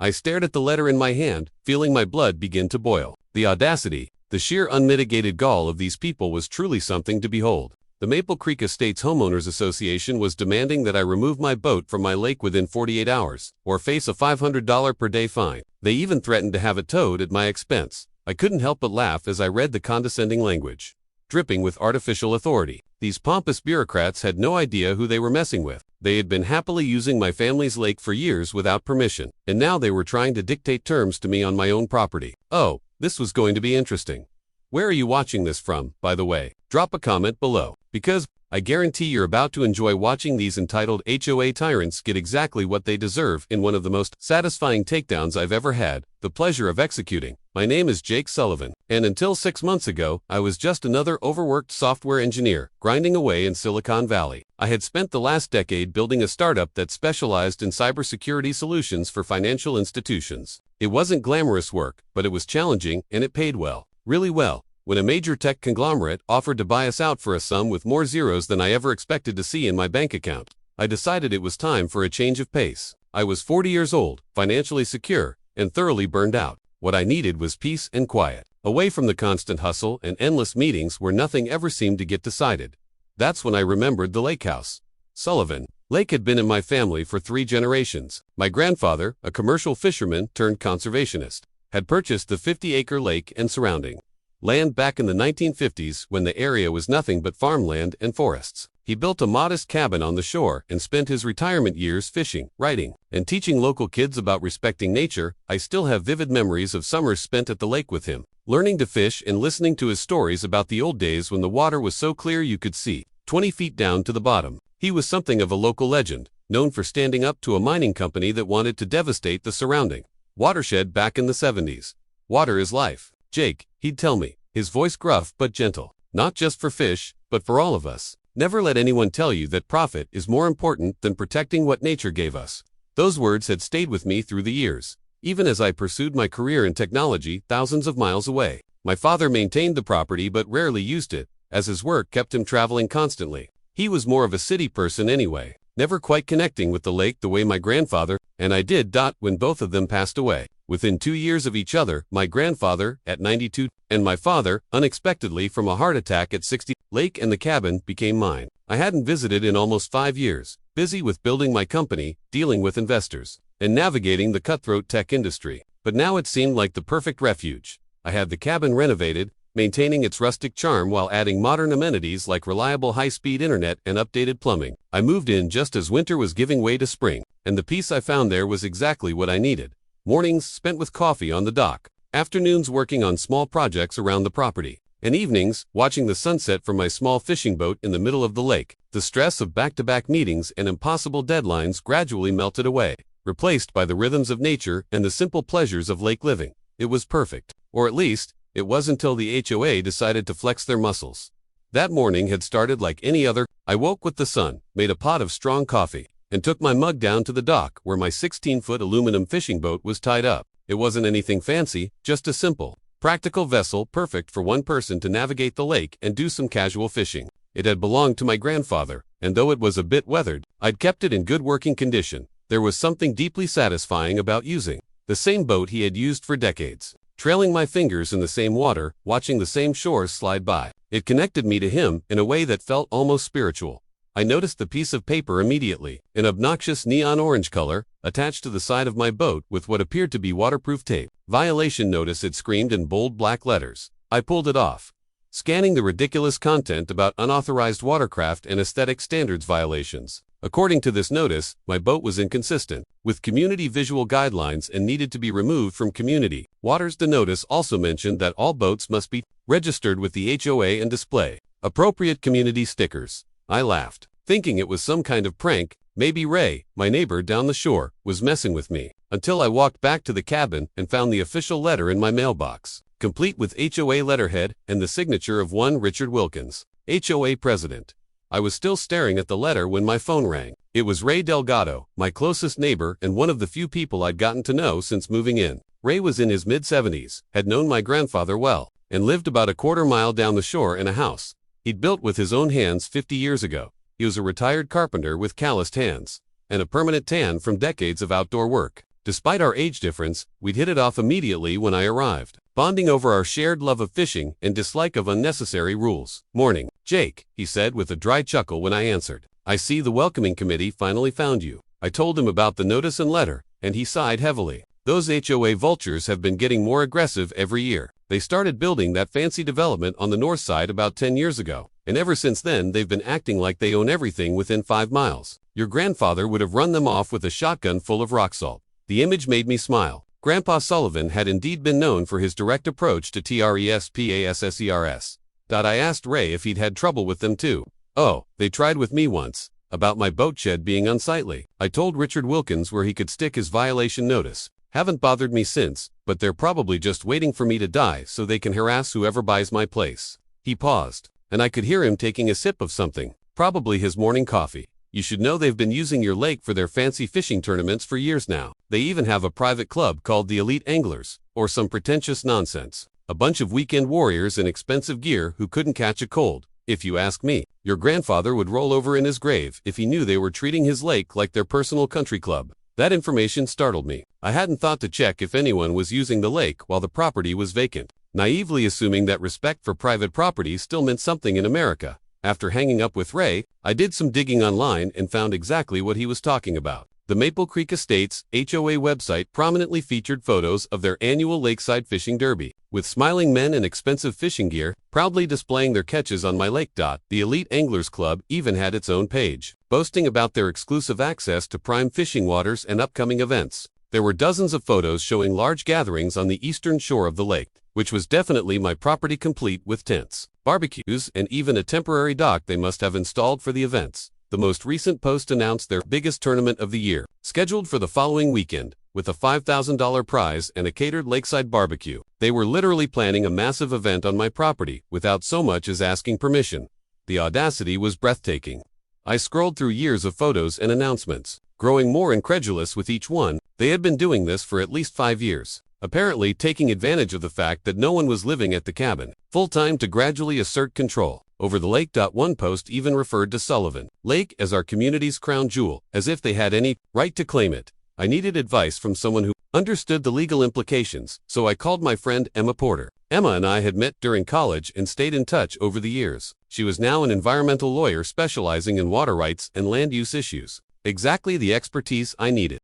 I stared at the letter in my hand, feeling my blood begin to boil. The audacity, the sheer unmitigated gall of these people was truly something to behold. The Maple Creek Estates Homeowners Association was demanding that I remove my boat from my lake within 48 hours, or face a $500 per day fine. They even threatened to have it towed at my expense. I couldn't help but laugh as I read the condescending language. Dripping with artificial authority, these pompous bureaucrats had no idea who they were messing with. They had been happily using my family's lake for years without permission, and now they were trying to dictate terms to me on my own property. Oh, this was going to be interesting. Where are you watching this from, by the way? Drop a comment below, because I guarantee you're about to enjoy watching these entitled HOA tyrants get exactly what they deserve in one of the most satisfying takedowns I've ever had the pleasure of executing. My name is Jake Sullivan, and until 6 months ago, I was just another overworked software engineer, grinding away in Silicon Valley. I had spent the last decade building a startup that specialized in cybersecurity solutions for financial institutions. It wasn't glamorous work, but it was challenging, and it paid well. Really well. When a major tech conglomerate offered to buy us out for a sum with more zeros than I ever expected to see in my bank account, I decided it was time for a change of pace. I was 40 years old, financially secure, and thoroughly burned out. What I needed was peace and quiet, away from the constant hustle and endless meetings where nothing ever seemed to get decided. That's when I remembered the lake house. Sullivan Lake had been in my family for 3 generations. My grandfather, a commercial fisherman turned conservationist, had purchased the 50-acre lake and surrounding land back in the 1950s when the area was nothing but farmland and forests. He built a modest cabin on the shore and spent his retirement years fishing, writing, and teaching local kids about respecting nature. I still have vivid memories of summers spent at the lake with him, learning to fish and listening to his stories about the old days when the water was so clear you could see 20 feet down to the bottom. He was something of a local legend, known for standing up to a mining company that wanted to devastate the surrounding watershed back in the 70s. Water is life, Jake, he'd tell me, his voice gruff but gentle. Not just for fish, but for all of us. Never let anyone tell you that profit is more important than protecting what nature gave us. Those words had stayed with me through the years, even as I pursued my career in technology thousands of miles away. My father maintained the property but rarely used it, as his work kept him traveling constantly. He was more of a city person anyway, never quite connecting with the lake the way my grandfather and I did. When both of them passed away, within 2 years of each other, my grandfather, at 92, and my father, unexpectedly from a heart attack at 60, lake and the cabin became mine. I hadn't visited in almost 5 years, busy with building my company, dealing with investors, and navigating the cutthroat tech industry. But now it seemed like the perfect refuge. I had the cabin renovated, maintaining its rustic charm while adding modern amenities like reliable high-speed internet and updated plumbing. I moved in just as winter was giving way to spring, and the peace I found there was exactly what I needed. Mornings spent with coffee on the dock, afternoons working on small projects around the property, and evenings watching the sunset from my small fishing boat in the middle of the lake. The stress of back-to-back meetings and impossible deadlines gradually melted away, replaced by the rhythms of nature and the simple pleasures of lake living. It was perfect, or at least, it was until the HOA decided to flex their muscles. That morning had started like any other. I woke with the sun, made a pot of strong coffee, and took my mug down to the dock where my 16-foot aluminum fishing boat was tied up. It wasn't anything fancy, just a simple, practical vessel perfect for one person to navigate the lake and do some casual fishing. It had belonged to my grandfather, and though it was a bit weathered, I'd kept it in good working condition. There was something deeply satisfying about using the same boat he had used for decades. Trailing my fingers in the same water, watching the same shores slide by. It connected me to him in a way that felt almost spiritual. I noticed the piece of paper immediately, an obnoxious neon orange color, attached to the side of my boat with what appeared to be waterproof tape. Violation notice, it screamed in bold black letters. I pulled it off, scanning the ridiculous content about unauthorized watercraft and aesthetic standards violations. According to this notice, my boat was inconsistent with community visual guidelines and needed to be removed from community waters. The notice also mentioned that all boats must be registered with the HOA and display appropriate community stickers. I laughed, thinking it was some kind of prank. Maybe Ray, my neighbor down the shore, was messing with me, until I walked back to the cabin and found the official letter in my mailbox, complete with HOA letterhead and the signature of one Richard Wilkins, HOA president. I was still staring at the letter when my phone rang. It was Ray Delgado, my closest neighbor and one of the few people I'd gotten to know since moving in. Ray was in his mid-70s, had known my grandfather well, and lived about a quarter mile down the shore in a house he'd built with his own hands 50 years ago. He was a retired carpenter with calloused hands and a permanent tan from decades of outdoor work. Despite our age difference, we'd hit it off immediately when I arrived, bonding over our shared love of fishing and dislike of unnecessary rules. "Morning, Jake," he said with a dry chuckle when I answered. "I see the welcoming committee finally found you." I told him about the notice and letter, and he sighed heavily. "Those HOA vultures have been getting more aggressive every year. They started building that fancy development on the north side about 10 years ago, and ever since then they've been acting like they own everything within 5 miles. Your grandfather would have run them off with a shotgun full of rock salt." The image made me smile. Grandpa Sullivan had indeed been known for his direct approach to trespassers. I asked Ray if he'd had trouble with them too. "Oh, they tried with me once, about my boat shed being unsightly. I told Richard Wilkins where he could stick his violation notice. Haven't bothered me since, but they're probably just waiting for me to die so they can harass whoever buys my place." He paused, and I could hear him taking a sip of something, probably his morning coffee. "You should know they've been using your lake for their fancy fishing tournaments for years now. They even have a private club called the Elite Anglers, or some pretentious nonsense. A bunch of weekend warriors in expensive gear who couldn't catch a cold. If you ask me, your grandfather would roll over in his grave if he knew they were treating his lake like their personal country club." That information startled me. I hadn't thought to check if anyone was using the lake while the property was vacant, naively assuming that respect for private property still meant something in America. After hanging up with Ray, I did some digging online and found exactly what he was talking about. The Maple Creek Estates HOA website prominently featured photos of their annual lakeside fishing derby, with smiling men in expensive fishing gear proudly displaying their catches on my lake. The Elite Anglers Club even had its own page, boasting about their exclusive access to prime fishing waters and upcoming events. There were dozens of photos showing large gatherings on the eastern shore of the lake, which was definitely my property, complete with tents, barbecues, and even a temporary dock they must have installed for the events. The most recent post announced their biggest tournament of the year, scheduled for the following weekend, with a $5,000 prize and a catered lakeside barbecue. They were literally planning a massive event on my property without so much as asking permission. The audacity was breathtaking. I scrolled through years of photos and announcements, growing more incredulous with each one. They had been doing this for at least 5 years, apparently taking advantage of the fact that no one was living at the cabin, full-time, to gradually assert control over the lake. One post even referred to Sullivan Lake as our community's crown jewel, as if they had any right to claim it. I needed advice from someone who understood the legal implications, so I called my friend Emma Porter. Emma and I had met during college and stayed in touch over the years. She was now an environmental lawyer specializing in water rights and land use issues. Exactly the expertise I needed.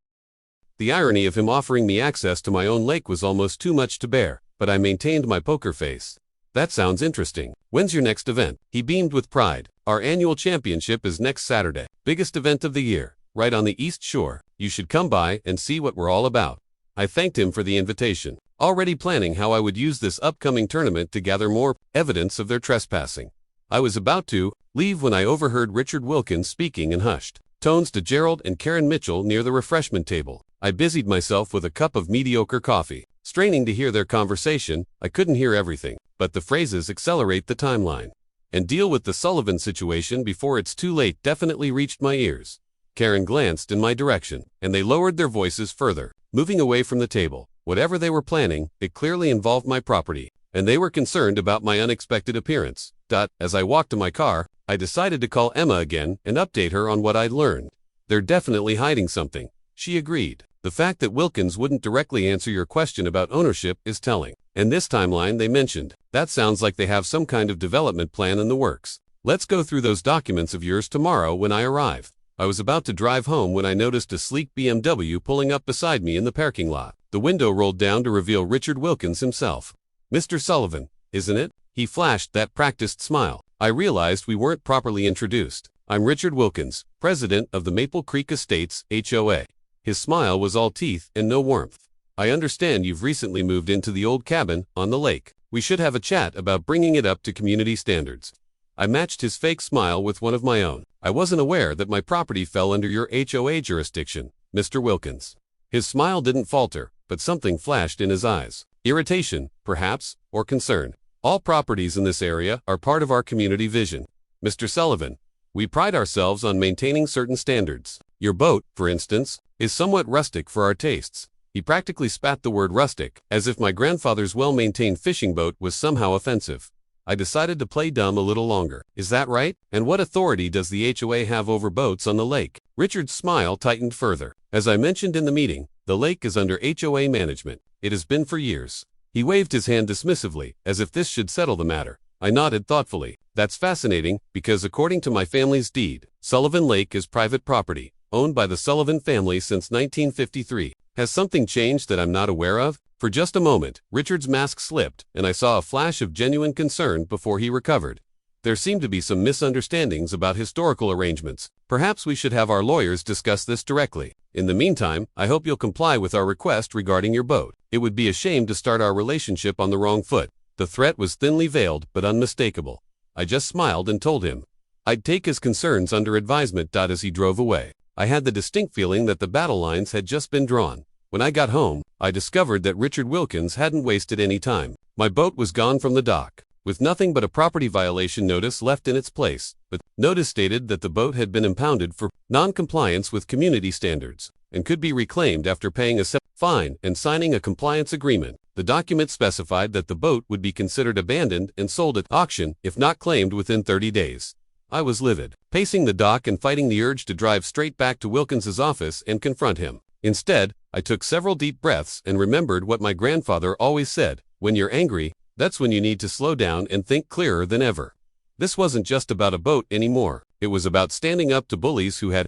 The irony of him offering me access to my own lake was almost too much to bear, but I maintained my poker face. "That sounds interesting. When's your next event?" He beamed with pride. "Our annual championship is next Saturday. Biggest event of the year, right on the East Shore. You should come by and see what we're all about." I thanked him for the invitation, already planning how I would use this upcoming tournament to gather more evidence of their trespassing. I was about to leave when I overheard Richard Wilkins speaking in hushed tones to Gerald and Karen Mitchell near the refreshment table. I busied myself with a cup of mediocre coffee, straining to hear their conversation. I couldn't hear everything, but the phrases "accelerate the timeline" and "deal with the Sullivan situation before it's too late" definitely reached my ears. Karen glanced in my direction, and they lowered their voices further, moving away from the table. Whatever they were planning, it clearly involved my property, and they were concerned about my unexpected appearance. As I walked to my car, I decided to call Emma again and update her on what I'd learned. "They're definitely hiding something," she agreed. "The fact that Wilkins wouldn't directly answer your question about ownership is telling. And this timeline they mentioned, that sounds like they have some kind of development plan in the works. Let's go through those documents of yours tomorrow when I arrive." I was about to drive home when I noticed a sleek BMW pulling up beside me in the parking lot. The window rolled down to reveal Richard Wilkins himself. "Mr. Sullivan, isn't it?" He flashed that practiced smile. I realized we weren't properly introduced. "I'm Richard Wilkins, president of the Maple Creek Estates HOA. His smile was all teeth and no warmth. "I understand you've recently moved into the old cabin on the lake. We should have a chat about bringing it up to community standards." I matched his fake smile with one of my own. "I wasn't aware that my property fell under your HOA jurisdiction, Mr. Wilkins." His smile didn't falter, but something flashed in his eyes. Irritation, perhaps, or concern. "All properties in this area are part of our community vision, Mr. Sullivan. We pride ourselves on maintaining certain standards. Your boat, for instance, is somewhat rustic for our tastes." He practically spat the word rustic, as if my grandfather's well-maintained fishing boat was somehow offensive. I decided to play dumb a little longer. "Is that right? And what authority does the HOA have over boats on the lake?" Richard's smile tightened further. "As I mentioned in the meeting, The lake is under HOA management. It has been for years. He waved his hand dismissively, as if this should settle the matter. I nodded thoughtfully. That's fascinating, because according to my family's deed, Sullivan Lake is private property, owned by the Sullivan family since 1953. Has something changed that I'm not aware of? For just a moment, Richard's mask slipped, and I saw a flash of genuine concern before he recovered. There seemed to be some misunderstandings about historical arrangements. Perhaps we should have our lawyers discuss this directly. In the meantime, I hope you'll comply with our request regarding your boat. It would be a shame to start our relationship on the wrong foot. The threat was thinly veiled but unmistakable. I just smiled and told him I'd take his concerns under advisement. As he drove away, I had the distinct feeling that the battle lines had just been drawn. When I got home, I discovered that Richard Wilkins hadn't wasted any time. My boat was gone from the dock, with nothing but a property violation notice left in its place. But notice stated that the boat had been impounded for non-compliance with community standards and could be reclaimed after paying a fine and signing a compliance agreement. The document specified that the boat would be considered abandoned and sold at auction if not claimed within 30 days. I was livid, pacing the dock and fighting the urge to drive straight back to Wilkins's office and confront him. Instead, I took several deep breaths and remembered what my grandfather always said: when you're angry, that's when you need to slow down and think clearer than ever. This wasn't just about a boat anymore. It was about standing up to bullies who had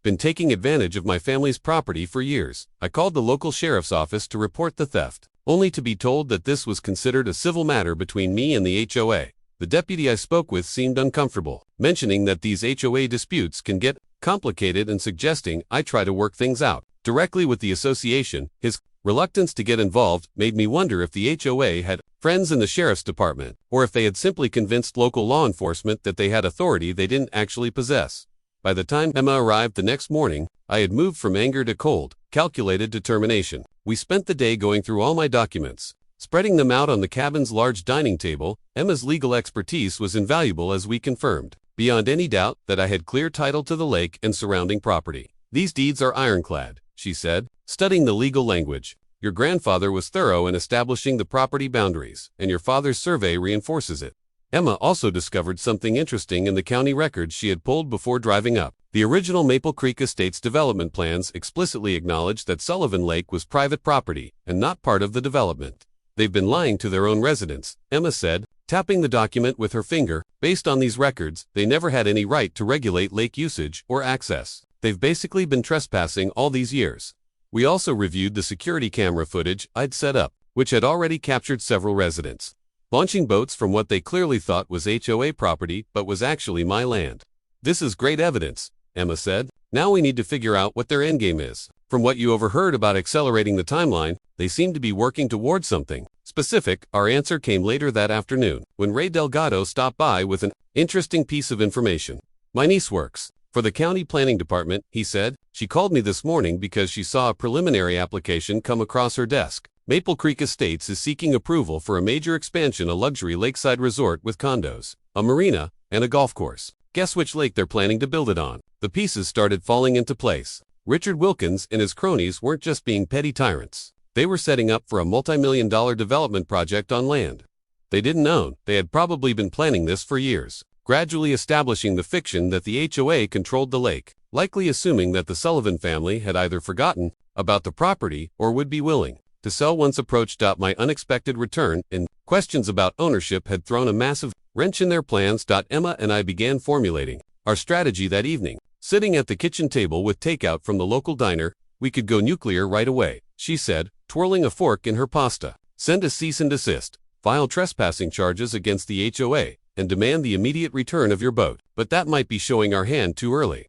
been taking advantage of my family's property for years. I called the local sheriff's office to report the theft, only to be told that this was considered a civil matter between me and the HOA. The deputy I spoke with seemed uncomfortable, mentioning that these HOA disputes can get complicated and suggesting I try to work things out directly with the association. His reluctance to get involved made me wonder if the HOA had friends in the sheriff's department, or if they had simply convinced local law enforcement that they had authority they didn't actually possess. By the time Emma arrived the next morning, I had moved from anger to cold, calculated determination. We spent the day going through all my documents, spreading them out on the cabin's large dining table. Emma's legal expertise was invaluable as we confirmed, beyond any doubt, that I had clear title to the lake and surrounding property. These deeds are ironclad, she said, studying the legal language. Your grandfather was thorough in establishing the property boundaries, and your father's survey reinforces it. Emma also discovered something interesting in the county records she had pulled before driving up. The original Maple Creek Estates development plans explicitly acknowledged that Sullivan Lake was private property and not part of the development. They've been lying to their own residents, Emma said, tapping the document with her finger. Based on these records, they never had any right to regulate lake usage or access. They've basically been trespassing all these years. We also reviewed the security camera footage I'd set up, which had already captured several residents launching boats from what they clearly thought was HOA property but was actually my land. This is great evidence, Emma said. Now we need to figure out what their endgame is. From what you overheard about accelerating the timeline, they seem to be working towards something specific. Our answer came later that afternoon, when Ray Delgado stopped by with an interesting piece of information. My niece works for the county planning department, he said. She called me this morning because she saw a preliminary application come across her desk. Maple Creek Estates is seeking approval for a major expansion, a luxury lakeside resort with condos, a marina, and a golf course. Guess which lake they're planning to build it on? The pieces started falling into place. Richard Wilkins and his cronies weren't just being petty tyrants. They were setting up for a multi-million-dollar development project on land they didn't own. They had probably been planning this for years, gradually establishing the fiction that the HOA controlled the lake, likely assuming that the Sullivan family had either forgotten about the property or would be willing to sell once approached. My unexpected return and questions about ownership had thrown a massive wrench in their plans. Emma and I began formulating our strategy that evening. Sitting at the kitchen table with takeout from the local diner, we could go nuclear right away, she said, twirling a fork in her pasta. Send a cease and desist, file trespassing charges against the HOA, and demand the immediate return of your boat. But that might be showing our hand too early.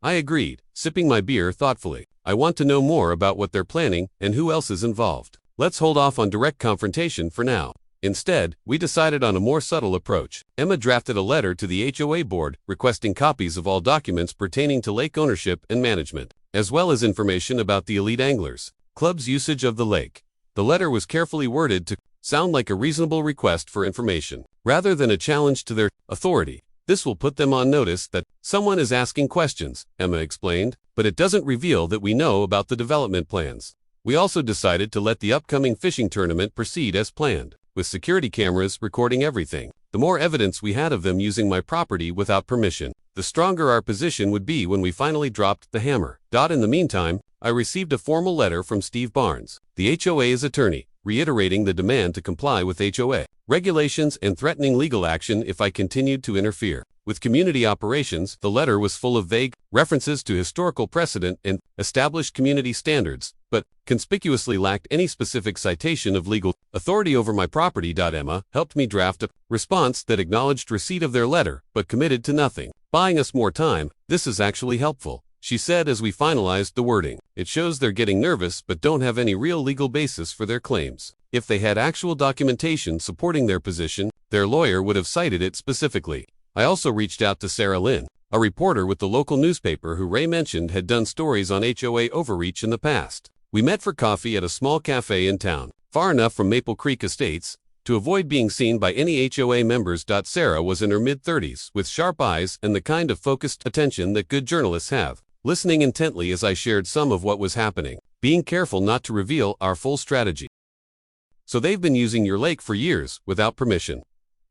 I agreed, sipping my beer thoughtfully. I want to know more about what they're planning and who else is involved. Let's hold off on direct confrontation for now. Instead, we decided on a more subtle approach. Emma drafted a letter to the HOA board requesting copies of all documents pertaining to lake ownership and management, as well as information about the Elite Anglers Club's usage of the lake. The letter was carefully worded to sound like a reasonable request for information, rather than a challenge to their authority. This will put them on notice that someone is asking questions, Emma explained, but it doesn't reveal that we know about the development plans. We also decided to let the upcoming fishing tournament proceed as planned, with security cameras recording everything. The more evidence we had of them using my property without permission, the stronger our position would be when we finally dropped the hammer. In the meantime, I received a formal letter from Steve Barnes, the HOA's attorney, reiterating the demand to comply with HOA regulations and threatening legal action if I continued to interfere with community operations. The letter was full of vague references to historical precedent and established community standards, but conspicuously lacked any specific citation of legal authority over my property. Emma helped me draft a response that acknowledged receipt of their letter, but committed to nothing. Buying us more time, this is actually helpful, she said as we finalized the wording. It shows they're getting nervous but don't have any real legal basis for their claims. If they had actual documentation supporting their position, their lawyer would have cited it specifically. I also reached out to Sarah Lynn, a reporter with the local newspaper who Ray mentioned had done stories on HOA overreach in the past. We met for coffee at a small cafe in town, far enough from Maple Creek Estates to avoid being seen by any HOA members. Sarah was in her mid-30s, with sharp eyes and the kind of focused attention that good journalists have, listening intently as I shared some of what was happening, being careful not to reveal our full strategy. So they've been using your lake for years, without permission.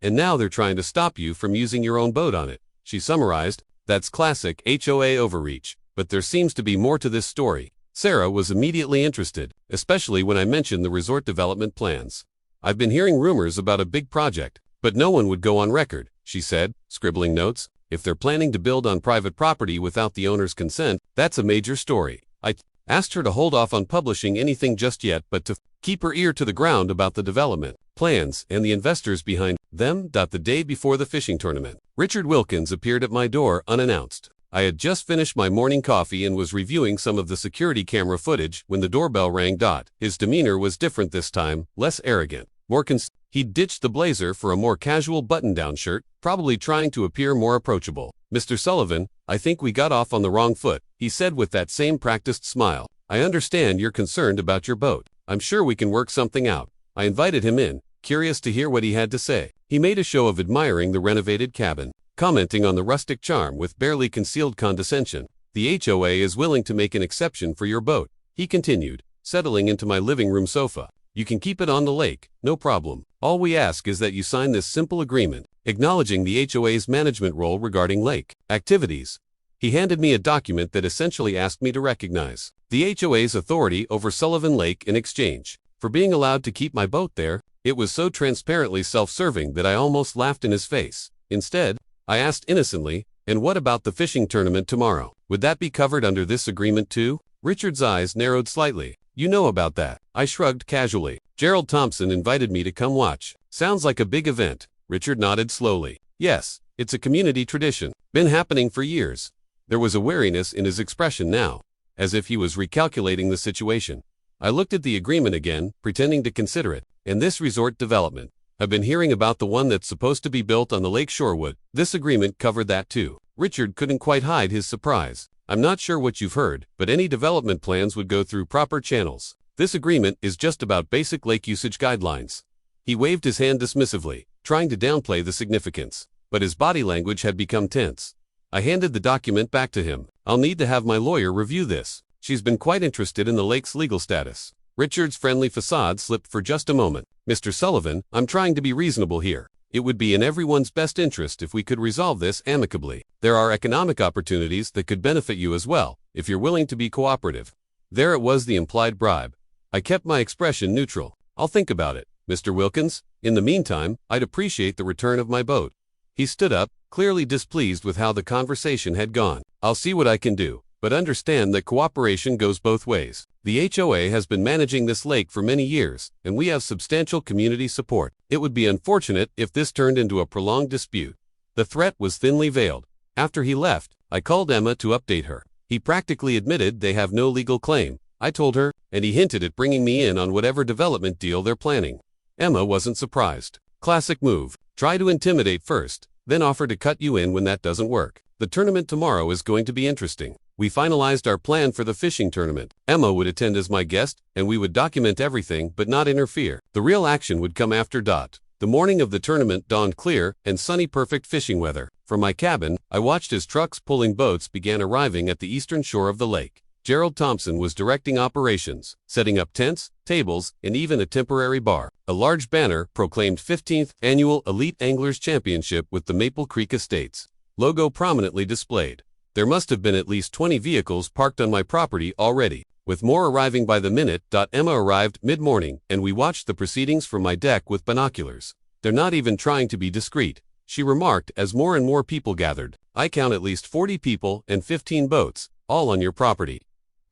And now they're trying to stop you from using your own boat on it, she summarized. That's classic HOA overreach, but there seems to be more to this story. Sarah was immediately interested, especially when I mentioned the resort development plans. I've been hearing rumors about a big project, but no one would go on record, she said, scribbling notes. If they're planning to build on private property without the owner's consent, that's a major story. I asked her to hold off on publishing anything just yet, but to keep her ear to the ground about the development plans and the investors behind them. The day before the fishing tournament, Richard Wilkins appeared at my door unannounced. I had just finished my morning coffee and was reviewing some of the security camera footage when the doorbell rang. His demeanor was different this time, less arrogant, more he'd ditched the blazer for a more casual button-down shirt, probably trying to appear more approachable. Mr. Sullivan, I think we got off on the wrong foot, he said with that same practiced smile. I understand you're concerned about your boat. I'm sure we can work something out. I invited him in, curious to hear what he had to say. He made a show of admiring the renovated cabin, commenting on the rustic charm with barely concealed condescension. The HOA is willing to make an exception for your boat, he continued, settling into my living room sofa. You can keep it on the lake, no problem. All we ask is that you sign this simple agreement, acknowledging the HOA's management role regarding lake activities. He handed me a document that essentially asked me to recognize the HOA's authority over Sullivan Lake in exchange for being allowed to keep my boat there. It was so transparently self-serving that I almost laughed in his face. Instead, I asked innocently, and what about the fishing tournament tomorrow? Would that be covered under this agreement too? Richard's eyes narrowed slightly. You know about that. I shrugged casually. Gerald Thompson invited me to come watch. Sounds like a big event. Richard nodded slowly. Yes, it's a community tradition. Been happening for years. There was a wariness in his expression now, as if he was recalculating the situation. I looked at the agreement again, pretending to consider it. And this resort development. I've been hearing about the one that's supposed to be built on the Lake Shorewood. This agreement covered that too. Richard couldn't quite hide his surprise. I'm not sure what you've heard, but any development plans would go through proper channels. This agreement is just about basic lake usage guidelines. He waved his hand dismissively, trying to downplay the significance, but his body language had become tense. I handed the document back to him. I'll need to have my lawyer review this. She's been quite interested in the lake's legal status. Richard's friendly facade slipped for just a moment. Mr. Sullivan, I'm trying to be reasonable here. It would be in everyone's best interest if we could resolve this amicably. There are economic opportunities that could benefit you as well, if you're willing to be cooperative. There it was, the implied bribe. I kept my expression neutral. I'll think about it, Mr. Wilkins. In the meantime, I'd appreciate the return of my boat. He stood up, clearly displeased with how the conversation had gone. I'll see what I can do, but understand that cooperation goes both ways. The HOA has been managing this lake for many years, and we have substantial community support. It would be unfortunate if this turned into a prolonged dispute. The threat was thinly veiled. After he left, I called Emma to update her. He practically admitted they have no legal claim. I told her, and he hinted at bringing me in on whatever development deal they're planning. Emma wasn't surprised. Classic move. Try to intimidate first, then offer to cut you in when that doesn't work. The tournament tomorrow is going to be interesting. We finalized our plan for the fishing tournament. Emma would attend as my guest, and we would document everything but not interfere. The real action would come after. The morning of the tournament dawned clear and sunny, perfect fishing weather. From my cabin, I watched as trucks pulling boats began arriving at the eastern shore of the lake. Gerald Thompson was directing operations, setting up tents, tables, and even a temporary bar. A large banner proclaimed 15th Annual Elite Anglers Championship with the Maple Creek Estates logo prominently displayed. There must have been at least 20 vehicles parked on my property already, with more arriving by the minute. Emma arrived mid-morning, and we watched the proceedings from my deck with binoculars. "They're not even trying to be discreet," she remarked as more and more people gathered. "I count at least 40 people and 15 boats, all on your property."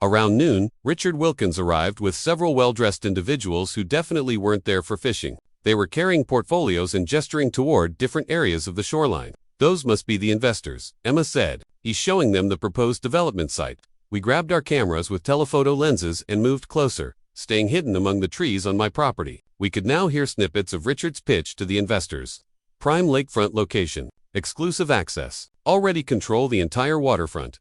Around noon, Richard Wilkins arrived with several well-dressed individuals who definitely weren't there for fishing. They were carrying portfolios and gesturing toward different areas of the shoreline. "Those must be the investors," Emma said. "He's showing them the proposed development site." We grabbed our cameras with telephoto lenses and moved closer, staying hidden among the trees on my property. We could now hear snippets of Richard's pitch to the investors. Prime lakefront location. Exclusive access. Already control the entire waterfront.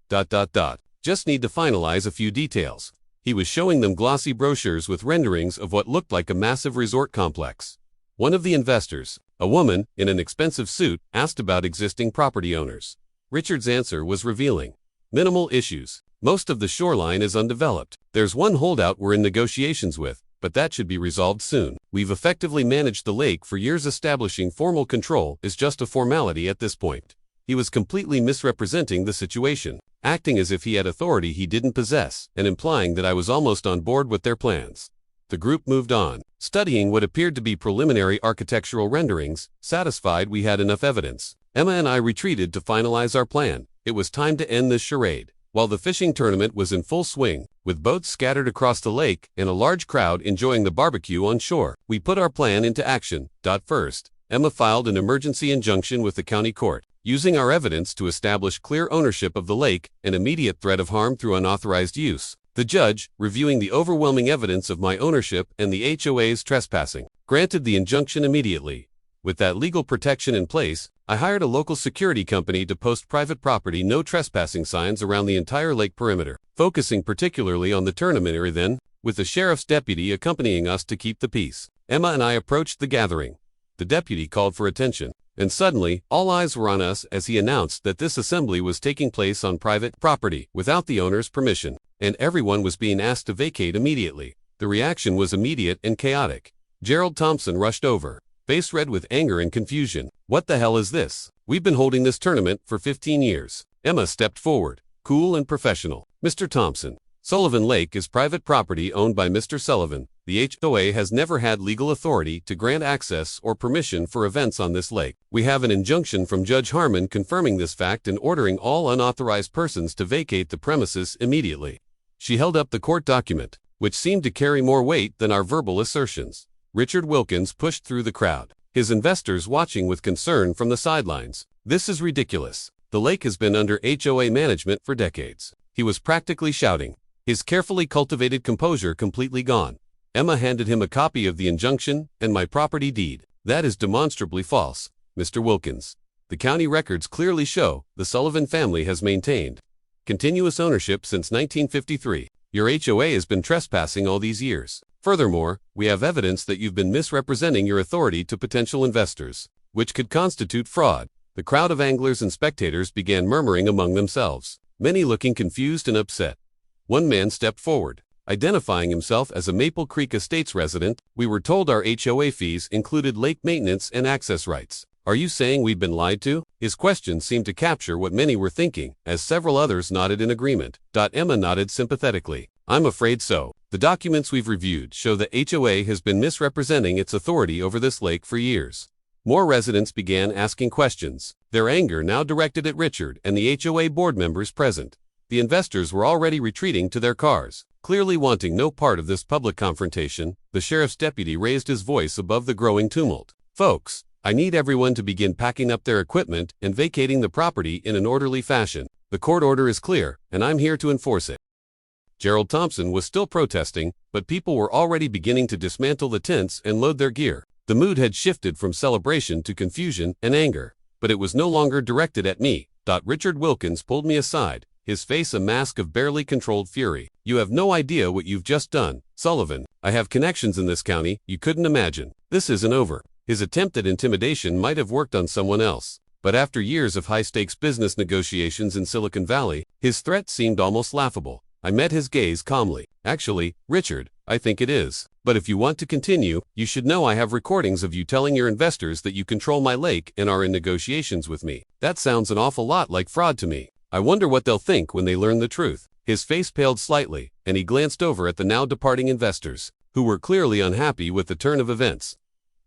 Just need to finalize a few details. He was showing them glossy brochures with renderings of what looked like a massive resort complex. One of the investors, a woman in an expensive suit, asked about existing property owners. Richard's answer was revealing. Minimal issues. Most of the shoreline is undeveloped. There's one holdout we're in negotiations with, but that should be resolved soon. We've effectively managed the lake for years. Establishing formal control is just a formality at this point. He was completely misrepresenting the situation, acting as if he had authority he didn't possess, and implying that I was almost on board with their plans. The group moved on, studying what appeared to be preliminary architectural renderings. Satisfied we had enough evidence, Emma and I retreated to finalize our plan. It was time to end this charade. While the fishing tournament was in full swing, with boats scattered across the lake and a large crowd enjoying the barbecue on shore, we put our plan into action. First, Emma filed an emergency injunction with the county court, using our evidence to establish clear ownership of the lake and immediate threat of harm through unauthorized use. The judge, reviewing the overwhelming evidence of my ownership and the HOA's trespassing, granted the injunction immediately. With that legal protection in place, I hired a local security company to post private property no trespassing signs around the entire lake perimeter, focusing particularly on the tournament area. Then, with the sheriff's deputy accompanying us to keep the peace, Emma and I approached the gathering. The deputy called for attention, and suddenly, all eyes were on us as he announced that this assembly was taking place on private property without the owner's permission, and everyone was being asked to vacate immediately. The reaction was immediate and chaotic. Gerald Thompson rushed over, face red with anger and confusion. "What the hell is this? We've been holding this tournament for 15 years. Emma stepped forward, cool and professional. "Mr. Thompson, Sullivan Lake is private property owned by Mr. Sullivan. The HOA has never had legal authority to grant access or permission for events on this lake. We have an injunction from Judge Harmon confirming this fact and ordering all unauthorized persons to vacate the premises immediately." She held up the court document, which seemed to carry more weight than our verbal assertions. Richard Wilkins pushed through the crowd, his investors watching with concern from the sidelines. "This is ridiculous. The lake has been under HOA management for decades," he was practically shouting, his carefully cultivated composure completely gone. Emma handed him a copy of the injunction and my property deed. "That is demonstrably false, Mr. Wilkins. The county records clearly show the Sullivan family has maintained continuous ownership since 1953. Your HOA has been trespassing all these years. Furthermore, we have evidence that you've been misrepresenting your authority to potential investors, which could constitute fraud." The crowd of anglers and spectators began murmuring among themselves, many looking confused and upset. One man stepped forward, identifying himself as a Maple Creek Estates resident. "We were told our HOA fees included lake maintenance and access rights. Are you saying we've been lied to?" His question seemed to capture what many were thinking, as several others nodded in agreement. Emma nodded sympathetically. "I'm afraid so. The documents we've reviewed show that HOA has been misrepresenting its authority over this lake for years." More residents began asking questions, their anger now directed at Richard and the HOA board members present. The investors were already retreating to their cars, clearly wanting no part of this public confrontation. The sheriff's deputy raised his voice above the growing tumult. "Folks, I need everyone to begin packing up their equipment and vacating the property in an orderly fashion. The court order is clear, and I'm here to enforce it." Gerald Thompson was still protesting, but people were already beginning to dismantle the tents and load their gear. The mood had shifted from celebration to confusion and anger, but it was no longer directed at me. Richard Wilkins pulled me aside, his face a mask of barely controlled fury. "You have no idea what you've just done, Sullivan. I have connections in this county you couldn't imagine. This isn't over." His attempt at intimidation might have worked on someone else, but after years of high-stakes business negotiations in Silicon Valley, his threat seemed almost laughable. I met his gaze calmly. Actually, Richard, I think it is. But if you want to continue, you should know I have recordings of you telling your investors that you control my lake and are in negotiations with me. That sounds an awful lot like fraud to me. I wonder what they'll think when they learn the truth. His face paled slightly, and he glanced over at the now departing investors, who were clearly unhappy with the turn of events.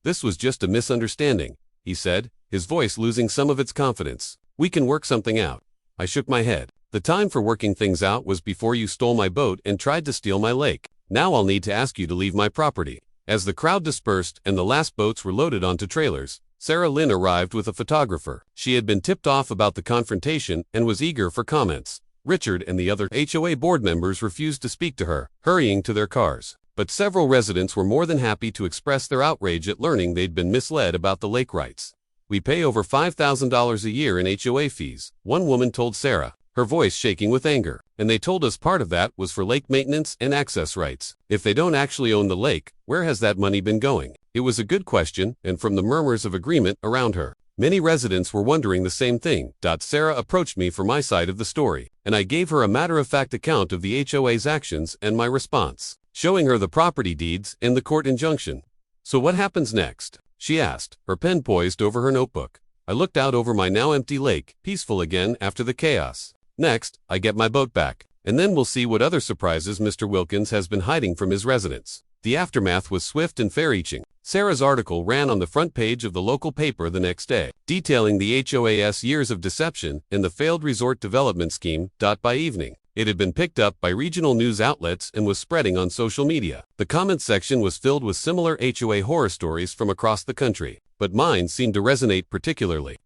This was just a misunderstanding, he said, his voice losing some of its confidence. We can work something out. I shook my head. The time for working things out was before you stole my boat and tried to steal my lake. Now I'll need to ask you to leave my property. As the crowd dispersed and the last boats were loaded onto trailers, Sarah Lynn arrived with a photographer. She had been tipped off about the confrontation and was eager for comments. Richard and the other HOA board members refused to speak to her, hurrying to their cars. But several residents were more than happy to express their outrage at learning they'd been misled about the lake rights. We pay over $5,000 a year in HOA fees, one woman told Sarah, her voice shaking with anger, and they told us part of that was for lake maintenance and access rights. If they don't actually own the lake, where has that money been going? It was a good question, and from the murmurs of agreement around her, many residents were wondering the same thing. Sarah approached me for my side of the story, and I gave her a matter-of-fact account of the HOA's actions and my response, showing her the property deeds and the court injunction. So what happens next? She asked, her pen poised over her notebook. I looked out over my now empty lake, peaceful again after the chaos. Next, I get my boat back, and then we'll see what other surprises Mr. Wilkins has been hiding from his residents. The aftermath was swift and far-reaching. Sarah's article ran on the front page of the local paper the next day, detailing the HOA's years of deception and the failed resort development scheme. By evening, it had been picked up by regional news outlets and was spreading on social media. The comment section was filled with similar HOA horror stories from across the country, but mine seemed to resonate particularly.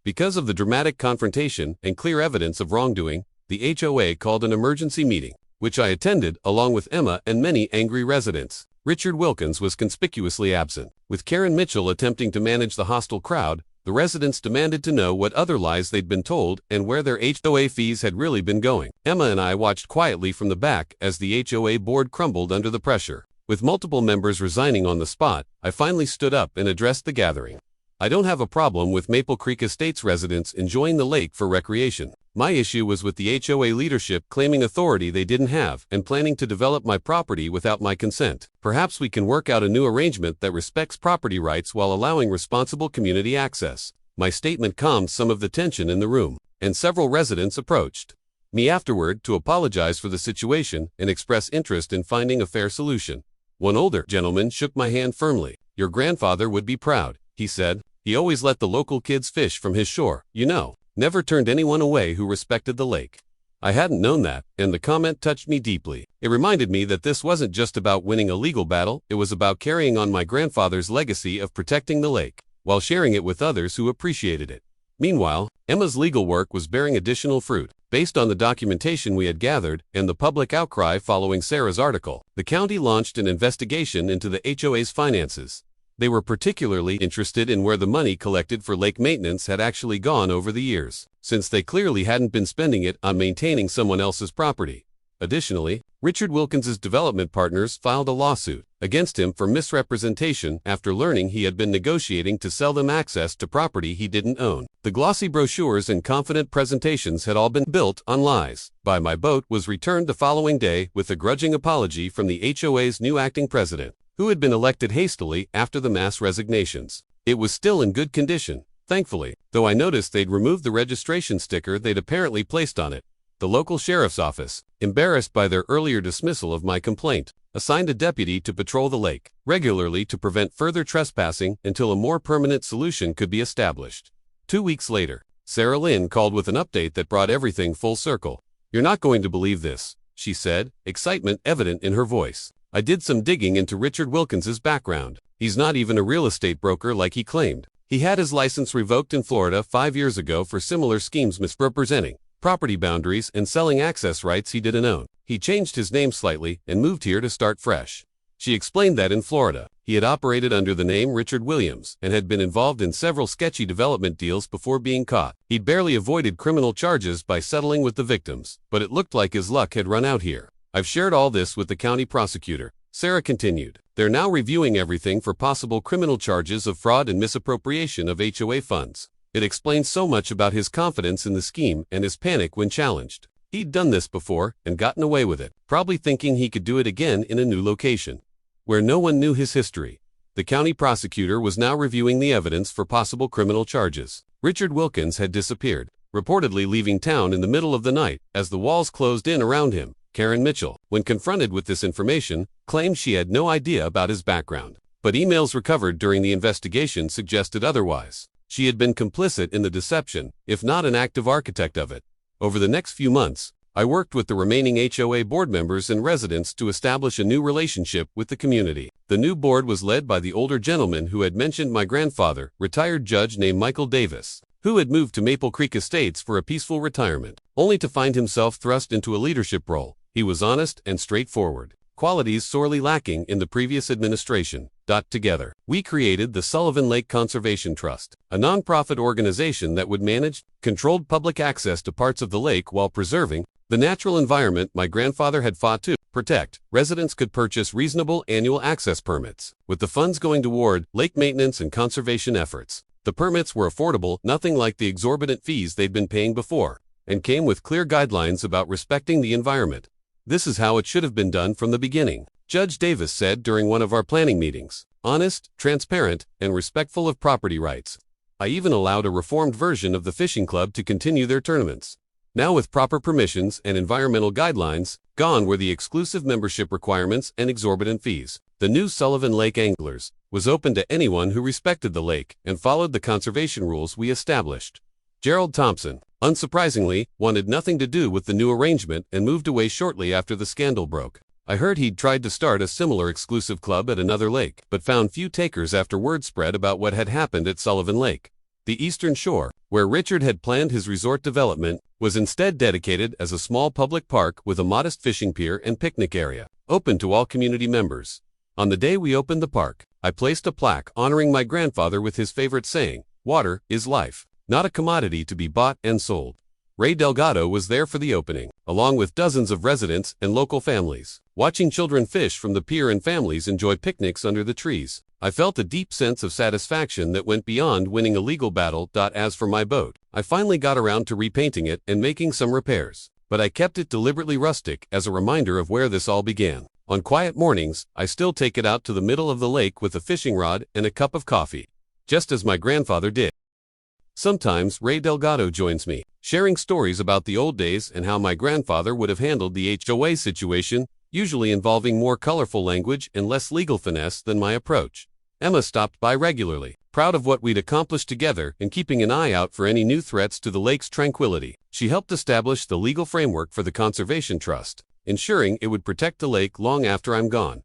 Because of the dramatic confrontation and clear evidence of wrongdoing, the HOA called an emergency meeting, which I attended along with Emma and many angry residents. Richard Wilkins was conspicuously absent. With Karen Mitchell attempting to manage the hostile crowd, the residents demanded to know what other lies they'd been told and where their HOA fees had really been going. Emma and I watched quietly from the back as the HOA board crumbled under the pressure. With multiple members resigning on the spot, I finally stood up and addressed the gathering. I don't have a problem with Maple Creek Estates residents enjoying the lake for recreation. My issue was with the HOA leadership claiming authority they didn't have and planning to develop my property without my consent. Perhaps we can work out a new arrangement that respects property rights while allowing responsible community access. My statement calmed some of the tension in the room, and several residents approached me afterward to apologize for the situation and express interest in finding a fair solution. One older gentleman shook my hand firmly. Your grandfather would be proud, he said. He always let the local kids fish from his shore, you know. Never turned anyone away who respected the lake. I hadn't known that, and the comment touched me deeply. It reminded me that this wasn't just about winning a legal battle, it was about carrying on my grandfather's legacy of protecting the lake, while sharing it with others who appreciated it. Meanwhile, Emma's legal work was bearing additional fruit. Based on the documentation we had gathered and the public outcry following Sarah's article, the county launched an investigation into the HOA's finances. They were particularly interested in where the money collected for lake maintenance had actually gone over the years, since they clearly hadn't been spending it on maintaining someone else's property. Additionally, Richard Wilkins's development partners filed a lawsuit against him for misrepresentation after learning he had been negotiating to sell them access to property he didn't own. The glossy brochures and confident presentations had all been built on lies. Buy My Boat was returned the following day with a grudging apology from the HOA's new acting president, who had been elected hastily after the mass resignations. It was still in good condition, thankfully, though I noticed they'd removed the registration sticker they'd apparently placed on it. The local sheriff's office, embarrassed by their earlier dismissal of my complaint, assigned a deputy to patrol the lake regularly to prevent further trespassing until a more permanent solution could be established. 2 weeks later, Sarah Lynn called with an update that brought everything full circle. You're not going to believe this, she said, excitement evident in her voice. I did some digging into Richard Wilkins's background. He's not even a real estate broker like he claimed. He had his license revoked in Florida 5 years ago for similar schemes misrepresenting property boundaries and selling access rights he didn't own. He changed his name slightly and moved here to start fresh. She explained that in Florida, he had operated under the name Richard Williams and had been involved in several sketchy development deals before being caught. He'd barely avoided criminal charges by settling with the victims, but it looked like his luck had run out here. I've shared all this with the county prosecutor, Sarah continued. They're now reviewing everything for possible criminal charges of fraud and misappropriation of HOA funds. It explains so much about his confidence in the scheme and his panic when challenged. He'd done this before and gotten away with it, probably thinking he could do it again in a new location, where no one knew his history. The county prosecutor was now reviewing the evidence for possible criminal charges. Richard Wilkins had disappeared, reportedly leaving town in the middle of the night as the walls closed in around him. Karen Mitchell, when confronted with this information, claimed she had no idea about his background. But emails recovered during the investigation suggested otherwise. She had been complicit in the deception, if not an active architect of it. Over the next few months, I worked with the remaining HOA board members and residents to establish a new relationship with the community. The new board was led by the older gentleman who had mentioned my grandfather, retired judge named Michael Davis, who had moved to Maple Creek Estates for a peaceful retirement, only to find himself thrust into a leadership role. He was honest and straightforward, qualities sorely lacking in the previous administration. Together, we created the Sullivan Lake Conservation Trust, a nonprofit organization that would manage controlled public access to parts of the lake while preserving the natural environment my grandfather had fought to protect. Residents could purchase reasonable annual access permits, with the funds going toward lake maintenance and conservation efforts. The permits were affordable, nothing like the exorbitant fees they'd been paying before, and came with clear guidelines about respecting the environment. This is how it should have been done from the beginning, Judge Davis said during one of our planning meetings. Honest, transparent, and respectful of property rights. I even allowed a reformed version of the fishing club to continue their tournaments. Now with proper permissions and environmental guidelines, gone were the exclusive membership requirements and exorbitant fees. The new Sullivan Lake Anglers was open to anyone who respected the lake and followed the conservation rules we established. Gerald Thompson, unsurprisingly, wanted nothing to do with the new arrangement and moved away shortly after the scandal broke. I heard he'd tried to start a similar exclusive club at another lake, but found few takers after word spread about what had happened at Sullivan Lake. The eastern shore, where Richard had planned his resort development, was instead dedicated as a small public park with a modest fishing pier and picnic area, open to all community members. On the day we opened the park, I placed a plaque honoring my grandfather with his favorite saying, "Water is life, not a commodity to be bought and sold." Ray Delgado was there for the opening, along with dozens of residents and local families. Watching children fish from the pier and families enjoy picnics under the trees, I felt a deep sense of satisfaction that went beyond winning a legal battle. As for my boat, I finally got around to repainting it and making some repairs, but I kept it deliberately rustic as a reminder of where this all began. On quiet mornings, I still take it out to the middle of the lake with a fishing rod and a cup of coffee, just as my grandfather did. Sometimes Ray Delgado joins me, sharing stories about the old days and how my grandfather would have handled the HOA situation, usually involving more colorful language and less legal finesse than my approach. Emma stopped by regularly, proud of what we'd accomplished together and keeping an eye out for any new threats to the lake's tranquility. She helped establish the legal framework for the Conservation Trust, ensuring it would protect the lake long after I'm gone.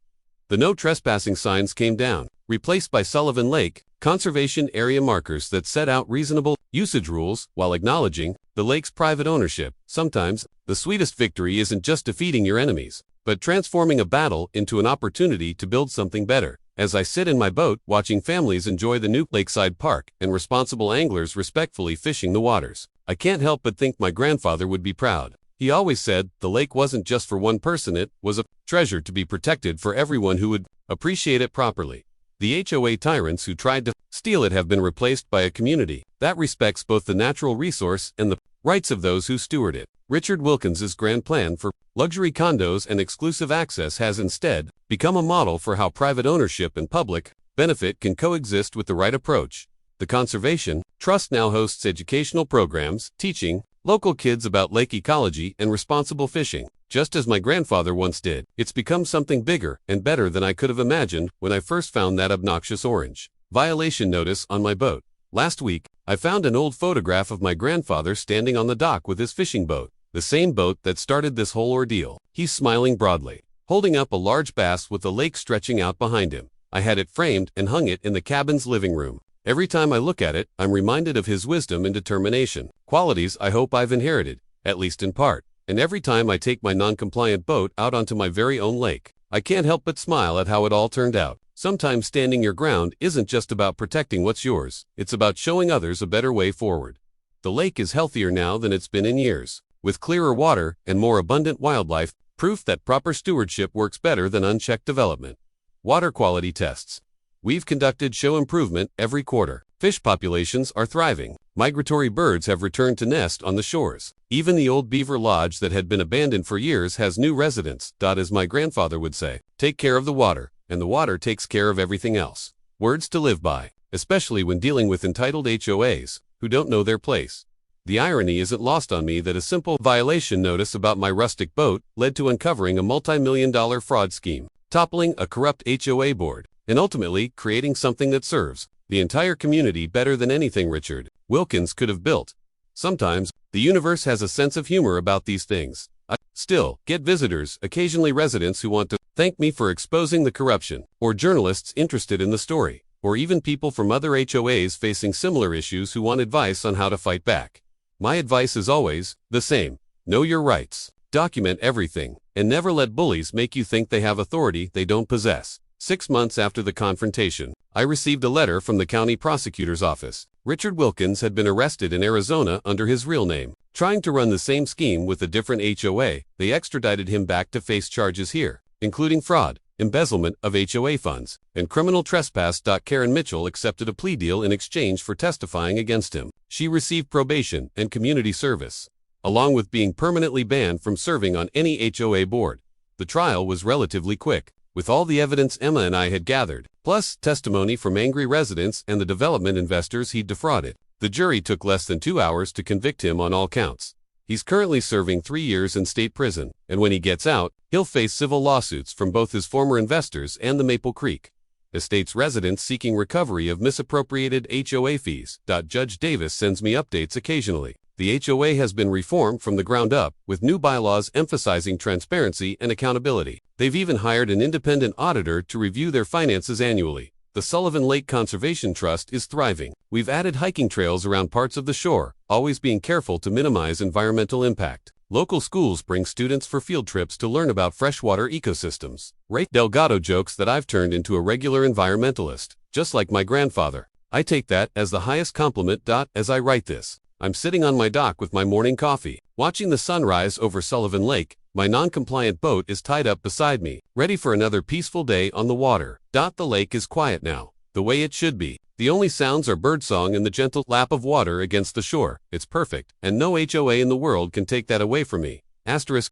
The no trespassing signs came down, replaced by Sullivan Lake conservation area markers that set out reasonable usage rules while acknowledging the lake's private ownership. Sometimes, the sweetest victory isn't just defeating your enemies, but transforming a battle into an opportunity to build something better. As I sit in my boat watching families enjoy the new lakeside park and responsible anglers respectfully fishing the waters, I can't help but think my grandfather would be proud. He always said the lake wasn't just for one person, it was a treasure to be protected for everyone who would appreciate it properly. The HOA tyrants who tried to steal it have been replaced by a community that respects both the natural resource and the rights of those who steward it. Richard Wilkins's grand plan for luxury condos and exclusive access has instead become a model for how private ownership and public benefit can coexist with the right approach. The Conservation Trust now hosts educational programs teaching local kids about lake ecology and responsible fishing, just as my grandfather once did. It's become something bigger and better than I could have imagined when I first found that obnoxious orange violation notice on my boat. Last week, I found an old photograph of my grandfather standing on the dock with his fishing boat, the same boat that started this whole ordeal. He's smiling broadly, holding up a large bass with the lake stretching out behind him. I had it framed and hung it in the cabin's living room. Every time I look at it, I'm reminded of his wisdom and determination, qualities I hope I've inherited, at least in part. And every time I take my non-compliant boat out onto my very own lake, I can't help but smile at how it all turned out. Sometimes standing your ground isn't just about protecting what's yours, it's about showing others a better way forward. The lake is healthier now than it's been in years, with clearer water and more abundant wildlife, proof that proper stewardship works better than unchecked development. Water quality tests. We've conducted show improvement every quarter, Fish populations are thriving. Migratory birds have returned to nest on the shores. Even the old beaver lodge that had been abandoned for years has new residents. As my grandfather would say, take care of the water, and the water takes care of everything else. Words to live by, especially when dealing with entitled HOAs, who don't know their place. The irony isn't lost on me that a simple violation notice about my rustic boat led to uncovering a multi-million-dollar fraud scheme, toppling a corrupt HOA board, and ultimately creating something that serves the entire community better than anything Richard Wilkins could have built. Sometimes, the universe has a sense of humor about these things. I still get visitors, occasionally residents who want to thank me for exposing the corruption, or journalists interested in the story, or even people from other HOAs facing similar issues who want advice on how to fight back. My advice is always the same. Know your rights, document everything, and never let bullies make you think they have authority they don't possess. 6 months after the confrontation, I received a letter from the county prosecutor's office. Richard Wilkins had been arrested in Arizona under his real name. Trying to run the same scheme with a different HOA, they extradited him back to face charges here, including fraud, embezzlement of HOA funds, and criminal trespass. Karen Mitchell accepted a plea deal in exchange for testifying against him. She received probation and community service, along with being permanently banned from serving on any HOA board. The trial was relatively quick, with all the evidence Emma and I had gathered, plus testimony from angry residents and the development investors he'd defrauded. The jury took less than 2 hours to convict him on all counts. He's currently serving 3 years in state prison, and when he gets out, he'll face civil lawsuits from both his former investors and the Maple Creek Estate's residents seeking recovery of misappropriated HOA fees. Judge Davis sends me updates occasionally. The HOA has been reformed from the ground up, with new bylaws emphasizing transparency and accountability. They've even hired an independent auditor to review their finances annually. The Sullivan Lake Conservation Trust is thriving. We've added hiking trails around parts of the shore, always being careful to minimize environmental impact. Local schools bring students for field trips to learn about freshwater ecosystems. Ray Delgado jokes that I've turned into a regular environmentalist, just like my grandfather. I take that as the highest compliment. As I write this, I'm sitting on my dock with my morning coffee, watching the sunrise over Sullivan Lake. My non-compliant boat is tied up beside me, ready for another peaceful day on the water. The lake is quiet now, the way it should be. The only sounds are birdsong and the gentle lap of water against the shore. It's perfect, and no HOA in the world can take that away from me. Asterisk,